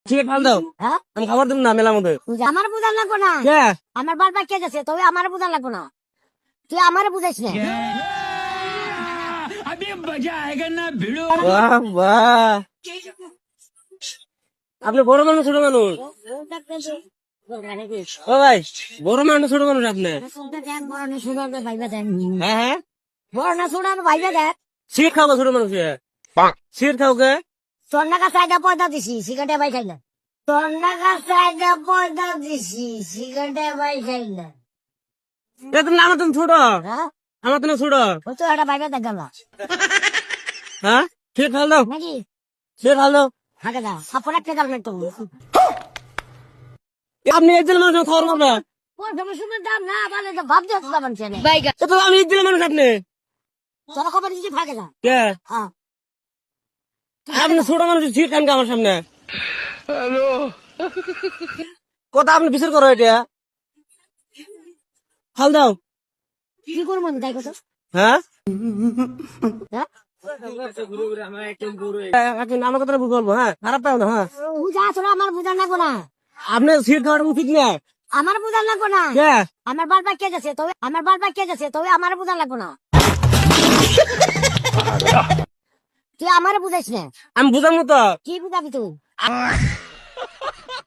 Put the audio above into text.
ঠিক ভাল দাও হ্যাঁ আমি খাবার দেব না মেলার মধ্যে আমার বুঝান লাগবো না কে আমার বারবার কে গেছে তবে আমার বুঝান লাগবো না তুই আমার বুঝাইস না বাহ বাহ আপনি বড় মানুষ ছোট মানুষ ও ভাই বড় মানুষ ছোট মানুষ আপনি হ্যাঁ হ্যাঁ বড় না ছোট ভাইবা দেখ সিট খাও ছোট মানুষ সিট খাও কে তোর নাকা চাইটা পয়দা দিছি সিগারেটে বাই খাইলে তোর নাকা চাইটা পয়দা দিছি সিগারেটে বাই খাইলে এ তুমি আমার তুমি ছোট হ্যাঁ আমার তুমি ছোট ও তো একটা ভাইবা দেখ গেল হ্যাঁ সিট খাও দাও নাকি সিট খাও দাও হাঁকে দাও সাপোর্ট একটা গাল মেট আপনি একজন মানুষ খবর মারবে ওর সময় দাম না বলে তো ভাবতে হতো দাম চেনে বাইক তো আমি একজন মানুষ আপনি তোরা খবর দিচ্ছি ফাঁকে যা কে হ্যাঁ আপনি ছোট মানুষ সিট খান কে আমার সামনে কথা আপনি বিচার করো এটা খাল দাও কি করবো তাই কথা হ্যাঁ হ্যাঁ আমার কথা বলবো হ্যাঁ খারাপ পাও না হ্যাঁ বুঝা তোরা আমার বুঝান লাগবো না আপনি সিট খাওয়াটা উচিত না আমার বুঝান লাগবো না কে আমার বারবার কে গেছে তবে আমার বারবার কে গেছে তবে আমার বুঝান লাগবো না তুই আমার বুঝাইস না আমি বুঝাবো তো কি বুঝাবি তুই